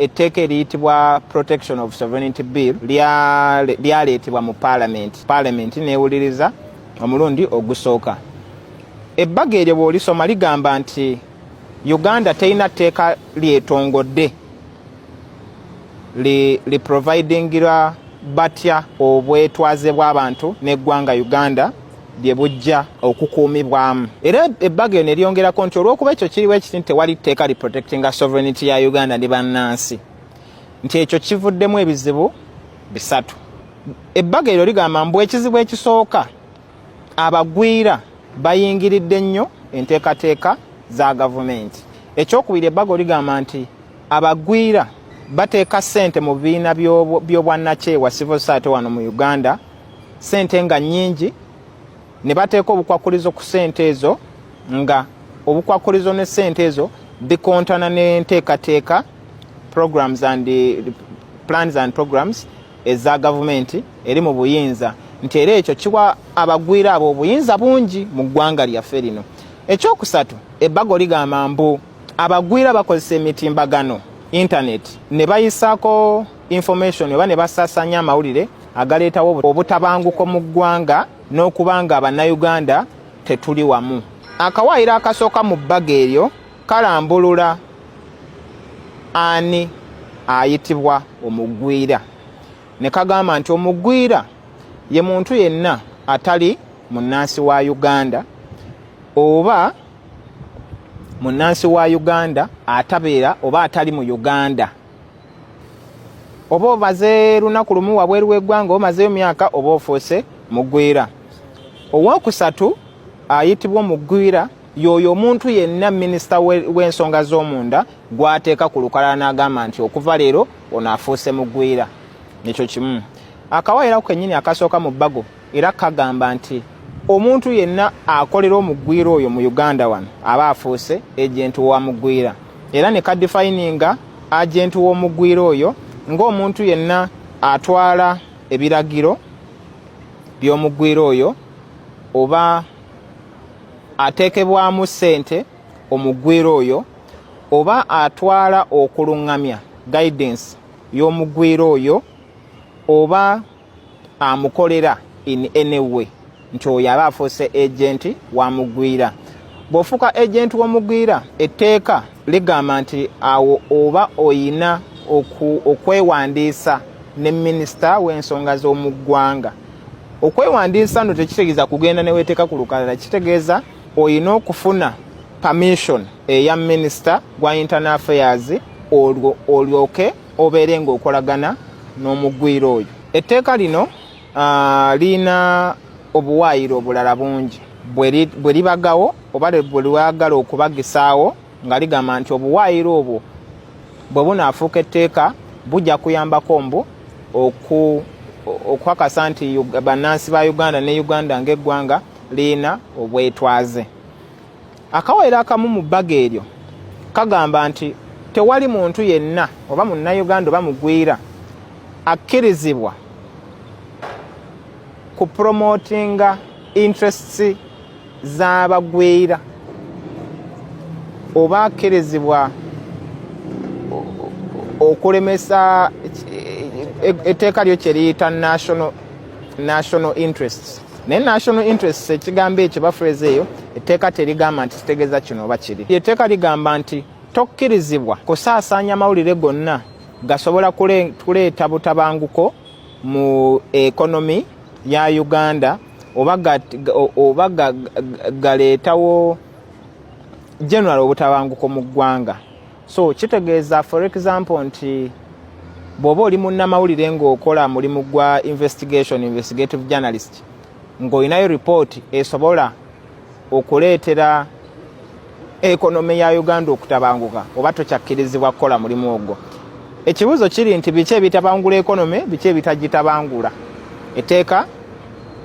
etteeka eriyitibwa Protection of Sovereignty Bill lyaleetebwa mu Parliament neewuliriza omulundi ogusooka. Ebbaga eryo bw'olisoma ligamba nti Uganda terina tteeka lyetongodde li providingira batya obwetwaze bw'abantu n'eggwanga Uganda bye bujja okukuumibwamu. Era ebbaga eyo ne lyongerako nti olw'okuba ekyo kiriwo ekiti nti tewali tteeka li protectinga sovereignty ya Uganda ne bannansi, nti ekyo kivuddemu ebizibu bisatu. Ebbaga eryo ligamba mbu ekizibu ekisooka abagwira bayingiridde nnyo enteekateeka za gavumenti. Ekyokubiri ebbaga ligamba nti abagwira bateeka ssente mu bibiina by'obwannakyewa civil society wano mu Uganda, ssente nga nnyingi, ne bateeka obukwakulizo ku ssente ezo, nga obukwakulizo ne ssente ezo bikontana n'enteekateeka programs plans and programs eza gavumenti eri mu buyinza, nti era ekyo kiwa abagwira abo obuyinza bungi mu ggwanga lyaffe lino. Ekyokusatu ebbago ligamba mbu abagwira bakozesa emitimbagano internet ne bayisaako information oba ne basaasaanya amawulire agaleetawo obutabanguko mu ggwanga n'okubanga abannayuganda tetuli wamu. Akawaayiro akasooka mu bbaga eryo kalambulula ani ayitibwa omugwira, ne kagamba nti omugwira ye muntu yenna atali munnansi wa Uganda oba munnansi wa Uganda atabeera oba atali mu Uganda, oba omaze lunaku lumu wabweru w'eggwanga omazeyo myaka oba ofuuse mugwira. Owokusatu ayitibwa omugwira y'oyo omuntu yenna minisita w'ensonga z'omunda gw'ateeka ku lukalala n'agamba nti okuva leero ono afuuse mugwira. Ekyo kimu. Akawaayiro kennyini akasooka mu bbago era kagamba nti omuntu yenna akolera omugwira oyo mu Uganda wano aba afuuse ejenti wa mugwira, era ne kadefininga agenti w'omugwira oyo ng'omuntu yenna atwala ebiragiro by'omugwira oyo oba ateekebwamu ssente omugwira oyo oba atwala okuluŋŋamya guidance y'omugwira oyo oba amukolera in any way, nti oyo aba afuuse agenti wa mugwira. Bw'ofuuka agenti w'omugwira etteeka ligamba nti awo oba oyina okwewandiisa ne minisita w'ensonga z'omu ggwanga. Okwewandiisa no tekitegeeza kugenda ne weeteeka ku lukalala, kitegeeza oyina okufuna permission eya minisita gwa internal affairs olyoke obeere ng'okolagana n'omugwira oyo. Etteeka lino liina obuwaayiro obulala bungi bwe libagawo oba bwe lyagala okubagisaawo, nga ligamba nti obuwaayiro obwo bwe bunaafuuka etteeka bujja kuyambako mbu okukakasa nti bannansi ba Uganda ne Uganda ng'eggwanga liina obwetwaze. Akawaayiro akamu mu bbaga eryo kagamba nti tewali muntu yenna oba munnayuganda oba mugwira akkirizibwa ku promotinga interests z'abagwira oba akkirizibwa okulemesa etteeka lyo kye liyita national interests. Naye national interests ekigambo ekyo bafureze eyo etteeka terigamba nti kitegeeza kino oba kiri. Etteeka ligamba nti tokkirizibwa kusaasaanya mawulire gonna gasobola kuleeta butabanguko mu ekonomi ya Uganda oba galeetawo general obutabanguko mu ggwanga. So kitegeeza for example nti bw'oba oli munnamawulire ng'okola mulimu gwa investigative journalist ng'olinayo report esobola okuleetera ekonomi ya Uganda okutabanguka, oba tokyakkirizibwa kukola mulimu ogwo. Ekibuuzo kiri nti biki ebitabangula ekonomi, biki ebitagitabangula. Etteeka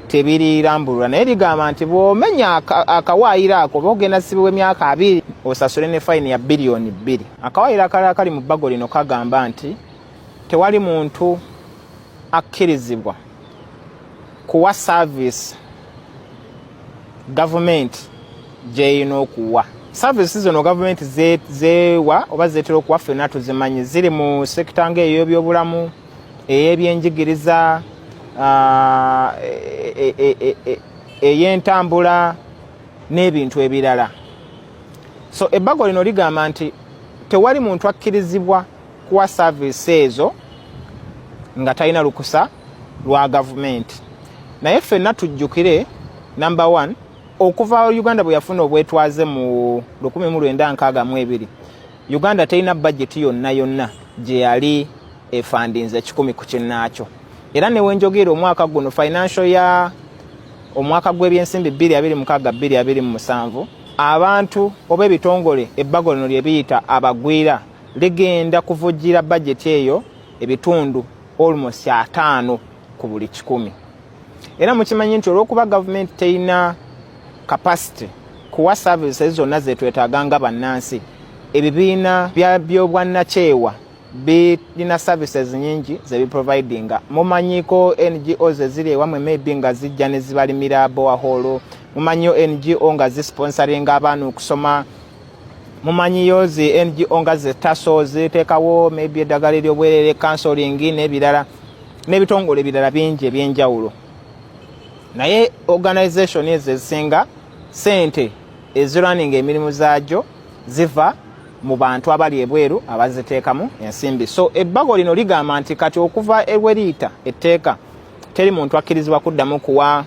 tebirirambulwa, naye ligamba nti bw'omenya akawaayiro ako oba ogenda sibibwa emyaka 2 osasule ne fine ya billion 2. Akawaayiro akalala kali mu bbago lino kagamba nti tewali muntu akkirizibwa kuwa service government gy'erina okuwa. services zono government zewa oba zetera okuwa ffenna tuzimanyi ziri mu sekita ng'ey'ebyobulamu ey'ebyenjigiriza ey'entambula n'ebintu ebirala. So ebbago lino ligamba nti tewali muntu akkirizibwa kuwa service ezo nga talina lukusa lwa gavumenti. Naye ffenna tujjukire number 1 okuva Uganda bwe yafuna obwetwaze mu 1962 Uganda terina budget yonna gye yali efandinze 10 ku kinnaakyo. Era ne wenjogera omwaka guno financial ya omwaka gw'ebyensimbi 2026-2027 abantu oba ebitongole ebbago lino lye biyita abagwira ligenda kuvujjira budget eyo ebitundu almost 5 ku buli 100. Era mukimanyi nti olw'okuba gavumenti terina capacity kuwa services zonna zetwetaaganga bannansi, ebibiina by'obwannakyewa birina services nyingi zebiprovidinga. Mumanyiko NGOs eziri ewamwe maybe nga zijja ne zibalimira borehole, mumanyiyo NGO nga zisponsoringa abaana okusoma, mumanyiyo zi NGO nga zetaso ziteekawo maybe eddagala ery'obwerere, counseling n'ebirala n'ebitongole ebirala bingi ebyenjawulo. Naye organization ezo ezisinga sente ezirunning emirimu zaagyo ziva mu bantu abali ebweru abaziteekamu ensimbi. So ebbago lino ligamba nti kati okuva eweriita etteeka teri muntu akkirizibwa kuddamu kuwa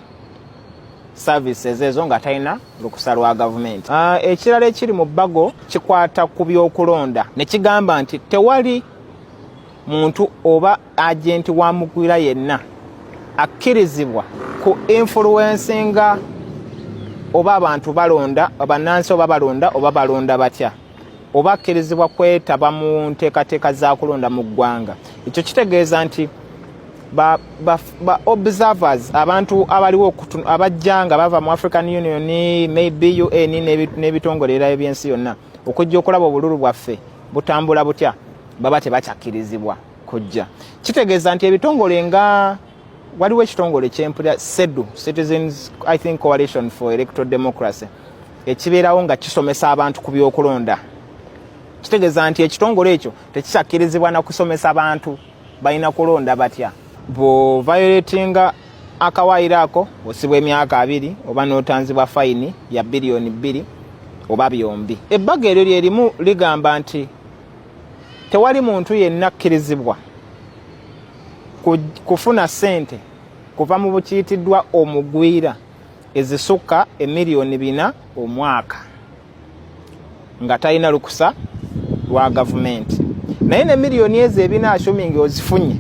services ezo nga talina lukusa lwa gavumenti. Ekirala ekiri mu bbago kikwata ku by'okulonda ne kigamba nti tewali muntu oba agenti wa mugwira yenna akkirizibwa ku influencinga oba abantu balonda abannansi oba balonda batya, oba akkirizibwa kwetaba mu nteekateeka za kulonda mu ggwanga. Ekyo kitegeeza nti ba observers abantu abaliwo abajja nga bava mu African Union maybe UN n'ebitongole era ebyensi yonna okujja okulaba obululu bwaffe butambula butya baba tebakyakkirizibwa kujja. Kitegeeza nti ebitongole nga waliwo ekitongole ky'empulira CEDU, Citizens I think Coalition for Electoral Democracy, ekibeerawo nga kisomesa abantu ku by'okulonda. Kitegeeza nti ekitongole ekyo tekikyakkirizibwa na kusomesa abantu balina kulonda batya. Bo violatinga akawaayiro ako osibwa emyaka 2 oba n'otanzibwa fayini ya biliyoni 2 oba byombi. Ebbago eryo lyerimu ligamba nti tewali muntu yenna akkirizibwa kufuna sente kuva mu bukiyitiddwa omugwira ezisukka emiliyoni 4 omwaka nga talina lukusa lwa gavumenti. Naye ne miliyoni ezo 4 assuming ozifunye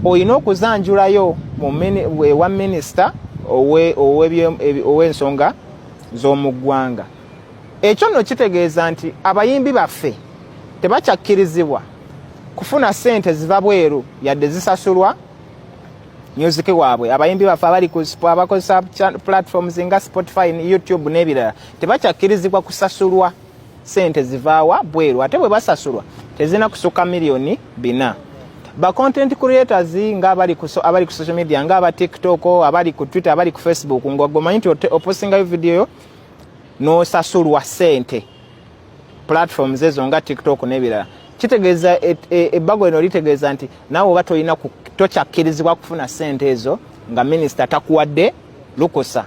oyina okuzanjulayo wa minisita ow'ensonga z'omu ggwanga. Ekyo nno kitegeeza nti abayimbi baffe tebakyakkirizibwa kufuna sente ziva bweru yadde zisasulwa music waabwe. Abayimbi baffe abakozesa platforms nga Spotify, YouTube n'ebirala tebakyakkirizibwa kusasulwa sente zivaawa bweru, ate bwe basasulwa tezina kusukka miliyoni 4. Ba content creators nga abali ku social media nga aba TikTok, abali ku Twitter, abali ku Facebook ng'ogomanyi nti opostinga video no sasulwa sente platforms ezo nga TikTok n'ebirala. Kitegeeza ebbago lino litegeeza nti naawe oba tolina tokyakkirizibwa kufuna sente ezo nga minisita takuwadde lukusa.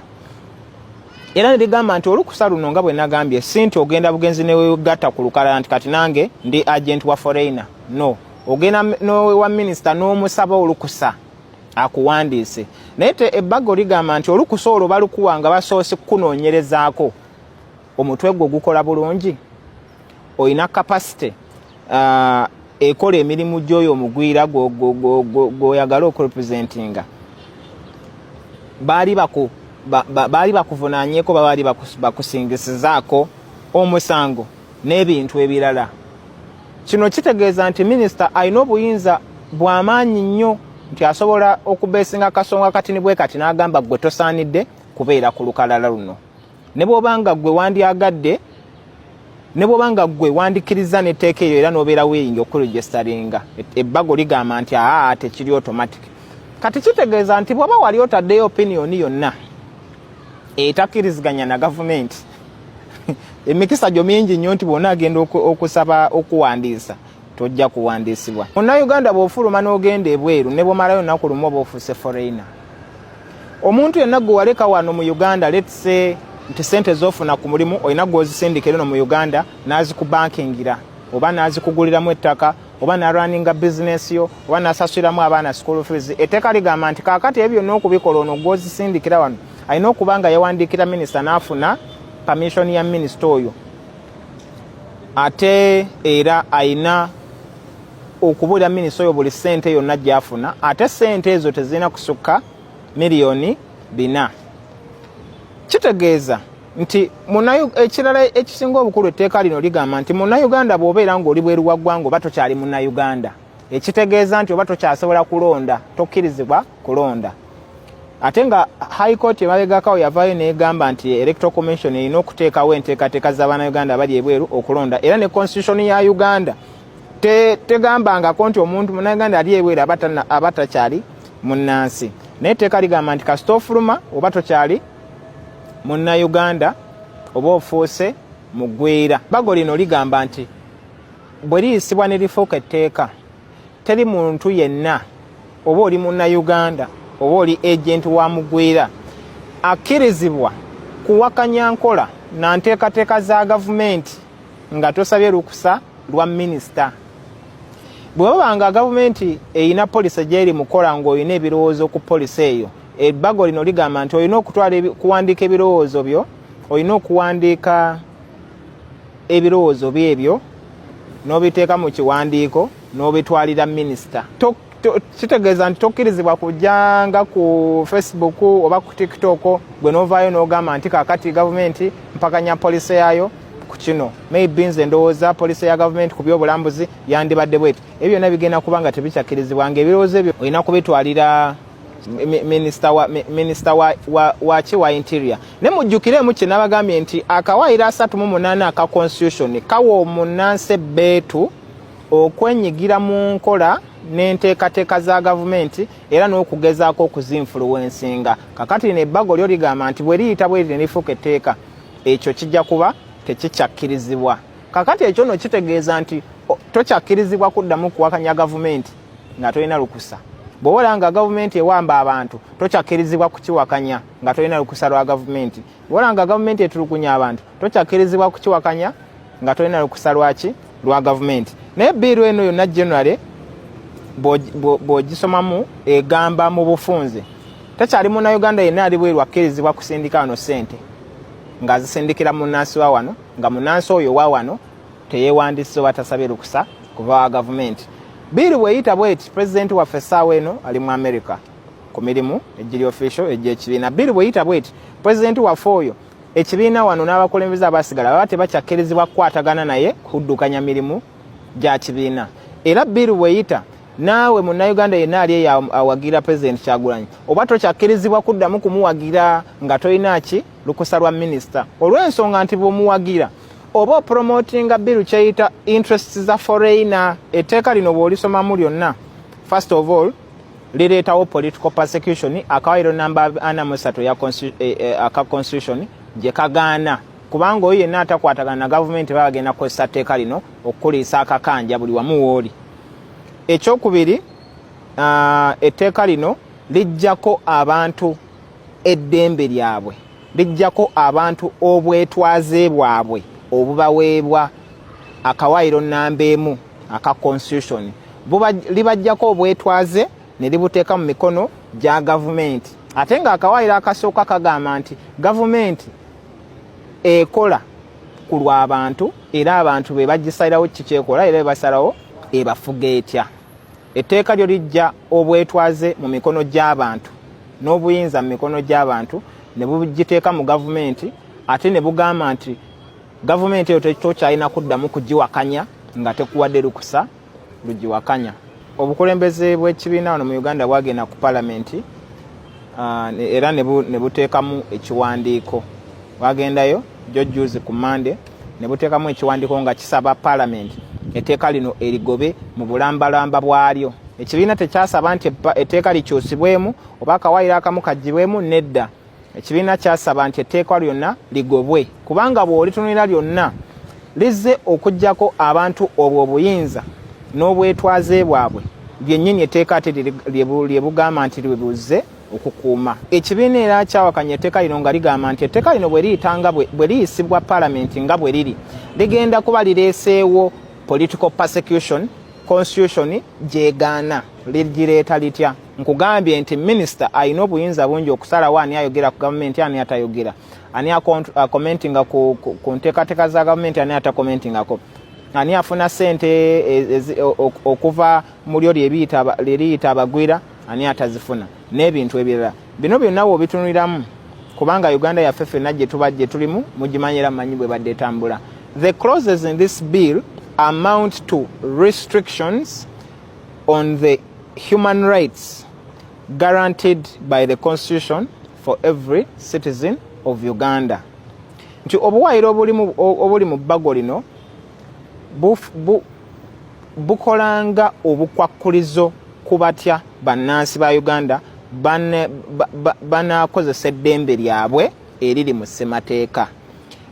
Era ne ligamba nti olukusa luno nga bwe nagambye si nti ogenda bugenzi newegatta ku lukalala nti kati nange ndi agent wa foreigner. No, ogenda wa minisita n'omusaba olukusa akuwandiise. Naye ebbago ligamba nti olukusa olwo balukuwa nga basoose kunoonyerezaako omutwe gwo gukola bulungi, oyina capacity ekola emirimu gy'oyo omugwira gw'oyagala okurepresentinga. Baali bakuvunaanyeeko baali bakusingisizaako omusango n'ebintu ebirala. Kino kitegeeza nti minisita alina obuyinza bw'amaanyi nnyo nti asobola okubeesinga akasonga katini bwe kati n'agamba gwe tosaanidde kubeera ku lukalala luno. Ne bw'obanga gwe wandyagadde, ne bw'obanga gwe wandikkiriza n'etteeka eryo era n'obeera weeyinga okuregisteringa, ebbago ligamba nti tekiri automatic. Kati kitegeeza nti bw'oba wali otaddeyo opinion yonna etakkiriziganya na gavumenti emikisa gyo mingi nnyo nti bonna agenda okusaba okuwandiisa tojja kuwandiisibwa. Munnayuganda bw'ofuluma n'ogenda ebweru ne bw'omalayo nnaku lumu oba ofuuse foreigner. Omuntu yenna gwe waleka wano mu Uganda let's say nti sente z'ofuna ku mulimu olina gw'ozisindika eno mu Uganda n'azikubankingira oba n'azikuguliramu ettaka oba n'arwaninga bizinesi yo oba n'asasuliramu abaana school fees. Etteeka ligamba nti kaakati ebyo n'okubikola ono gw'ozisindikira wano alina okuba nga yawandiikira minisita n'afuna permission ya minisita oyo. Ate era alina okubuulira minisita oyo buli ssente yonna gy'afuna, ate ssente ezo tezirina kusukka miliyoni 4. Kitegeeza nti ekirala ekisinga obukulu etteeka lino ligamba nti munnayuganda bw'obeera ng'oli bweru wa ggwanga oba tokyali munnayuganda, ekitegeeza nti oba tokyasobola kulonda, tokkirizibwa kulonda. Ate nga High Court emabegakawo yavaayo n'egamba nti Electoral Commission erina okuteekawo enteekateeka z'Abannayuganda abali ebweru okulonda, era ne Constitution ya Uganda tegambangako nti omuntu munnayuganda ali ebweru aba takyali munnansi. Naye etteeka ligamba nti kasita ofuluma oba tokyali munnayuganda oba ofuuse muggweera. Bago lino ligamba nti bwe liyisibwa ne lifuuka etteeka, teri muntu yenna oba oli munnayuganda oba oli agent wa muggweera akkirizibwa kuwakanya nkola na nteekateeka za gavumenti nga tosabye lukusa lwa minisita. Bwe babanga gavumenti erina polisi gy'eri mukola ng'olina ebirowoozo ku polisi eyo, ebbago lino ligamba nti olina kuwandiika ebirowoozo byo, olina okuwandiika ebirowoozo byebyo n'obiteeka mu kiwandiiko n'obitwalira minisita. Kitegeeza nti tokkirizibwa kujjanga ku Facebook oba ku TikTok gwe n'ovaayo n'ogamba nti kaakati gavumenti mpakanya polisi yaayo ku kino, maybe nze ndowooza polisi ya gavumenti ku byobulambuzi yandibadde bweti. Ebyo byonna bigenda kuba nga tebikyakkirizibwa, ng'ebirowoozo ebyo olina kubitwalira minisita wa interior. Ne mujjukiremu kye nabagambye nti akawaayiro 38 aka constitution kawa omunnansi ebbeetu okwenyigira mu nkola n'enteekateeka za gavumenti era n'okugezaako okuzinfluwensinga. Kakati n'ebbago lyo ligamba nti bwe liyita bwe liti lifuuka etteeka, ekyo kijja kuba tekikyakkirizibwa. Kakati ekyo no kitegeeza nti tokyakkirizibwa kuddamu kuwakanya gavumenti nga tolina lukusa. Bw'oba nga gavumenti ewamba abantu tokyakkirizibwa kukiwakanya nga tolina lukusa lwa gavumenti. Bw'oba nga gavumenti etulukunya abantu tokyakkirizibwa kukiwakanya nga tolina lukusa lwaki lwa gavumenti. Naye biiru eno yonna generally bw'ogisomamu egamba mu bufunze takyali munnayuganda yenna ali bweru akkirizibwa kusindika wano ssente ng'azisindikira munnansi wa wano, nga munnansi oyo wa wano teyeewandiisa oba tasabye lukusa kuva wa gavumenti. Biiru bw'eyita bweti pulezidenti waffe essaawa eno ali mu America ku mirimu egiri official egy'ekibiina. Biiru bw'eyita bweti pulezidenti waffe oyo ekibiina wano n'abakulembeze abasigala baba tebakyakkirizibwa kukwatagana naye kuddukanya mirimu gya kibiina. Era biiru bw'eyita naawe munnayuganda yenna ali eyo awagira pulezidenti Kyagulanyi oba tokyakkirizibwa kuddamu kumuwagira nga tolina ki lukusa lwa minisita, olw'ensonga nti bw'omuwagira oba promotinga biiru kyeyita interests za foreigner. Etteeka lino bw'olisomamu lyonna, first of all lireetawo political persecution, akawaayiro namba 43 aka constitution gye kagaana, kubanga oyo yenna atakwatagana na gavumenti baba bagenda kukozesa tteeka lino okukuliisa akakanja buli wamu wooli. Ekyokubiri, etteeka lino lijjako abantu eddembe lyabwe, lijjako abantu obwetwaze bwabwe obubaweebwa akawaayiro namba 1 aka constitution. Libajjako obwetwaze ne libuteeka mu mikono gya gavumenti. Ate nga akawaayiro akasooka kagamba nti gavumenti ekola ku lw'abantu era abantu be bagisalirawo kikyekola era basalawo ebafuga etya. Etteeka lyo lijja obwetwaze mu mikono gy'abantu n'obuyinza mu mikono gy'abantu ne bugiteeka mu gavumenti, ate ne bugamba nti gavumenti eyo tokyalina kuddamu kugiwakanya nga tekuwadde lukusa lugiwakanya. Obukulembeze bw'ekibiina wano mu Uganda bwagenda ku palamenti era ne buteekamu ekiwandiiko. Bagendayo jjojjuuzi ku Monday ne buteekamu ekiwandiiko nga kisaba palamenti etteeka lino erigobe mu bulambalamba bwalyo. Ekibiina tekyasaba nti etteeka likyusibwemu oba akawaayiro akamu kagibwemu, nedda. ekibiina kyasaba nti etteeka lyonna ligobwe kubanga bw'olitunulira lyonna lizze okuggyako abantu obwo obuyinza n'obwetwaze bwabwe byennyini etteeka ate lye bugamba nti libuzze okukuuma. Ekibiina era kyawakanya etteeka lino nga ligamba nti etteeka lino bwe liyisibwa paalamenti nga bwe liri ligenda kuba lireeseewo political persecution constitution gyegaana ligireeta litya. Nkugambye nti minisita alina obuyinza bungi okusalawo ani ayogera ku gavumenti ani atayogera, ani akomentinga ku nteekateeka za gavumenti ani atakomentingako, ani afuna ssente okuva mu lyo lye abagwira ani atazifuna n'ebintu ebirala. Bino byonna bw'obitunuliramu kubanga Uganda yaffe ffenna gye tulimu mugimanyira manyi bwe badde etambula. The clauses in this bill amount to restrictions on the human rights guaranteed by the Constitution for every citizen of Uganda. Nti obuwaayiro obuli mu bbago lino bukolanga obukwakkulizo ku batya bannansi ba Uganda banaakozesa eddembe lyabwe eriri mu ssemateeka.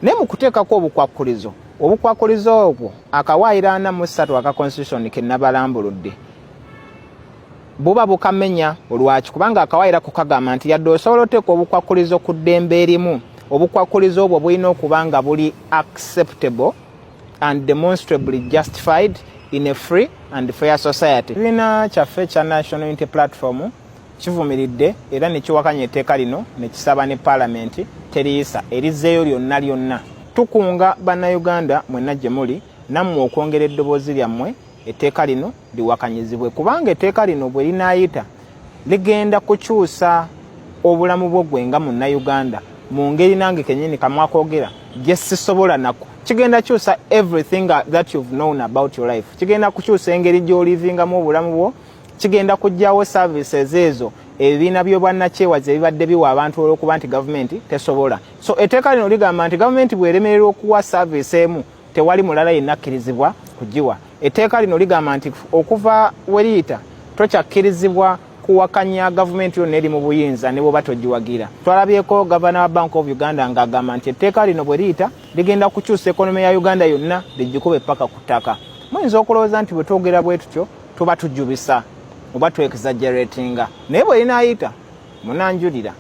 Naye mu kuteekako obukwakkulizo obwo akawaayiro 43 aka Constitution ke nabalambuludde buba bukamenya olwaki kubanga akawaayiro kukagamba nti yadde osobola oteeka obukwakkulizo ku ddembe erimu obukwakkulizo obwo bulina okuba nga buli acceptable and demonstrably justified in a free and fair society. Ekibiina kyaffe kya National Unity Platform kivumiridde era ne kiwakanya etteeka lino ne kisaba ne paalamenti teriyisa erizzeeyo lyonna. Tukunga bannayuganda mwenna gye muli nammwe okwongera eddoboozi lyammwe etteeka lino liwakanyizibwe kubanga etteeka lino bwe linaayita ligenda kukyusa obulamu bw'ogwe nga munnayuganda mu ngeri nange kennyini kamwakoogera gye sisobola nako. Kigenda kyusa everything that you've known about your life. Kigenda kukyusa engeri gy'olivingamu obulamu bwo. Kigenda kujjawo services ezo ebibiina by'obwannakyewazi ebibadde biwa abantu olw'okuba nti gavumenti tesobola. So etteeka lino ligamba nti gavumenti bw'eremererwa okuwa service emu tewali mulala yenna akkirizibwa kugiwa. Etteeka lino ligamba nti okuva we liyita tokyakkirizibwa kuwakanya gavumenti yonna eri mu buyinza ne bw'oba togiwagira. Twalabyeko gavana wa Bank of Uganda ng'agamba nti etteeka lino bwe liyita ligenda kukyusa ekonomi ya Uganda yonna ligikuba epaka ku ttaka. Muyinza okulowooza nti bwe twogera bwe tutyo tuba tujjubisa oba tu exaggeratinga naye bwe linaayita munanjulira.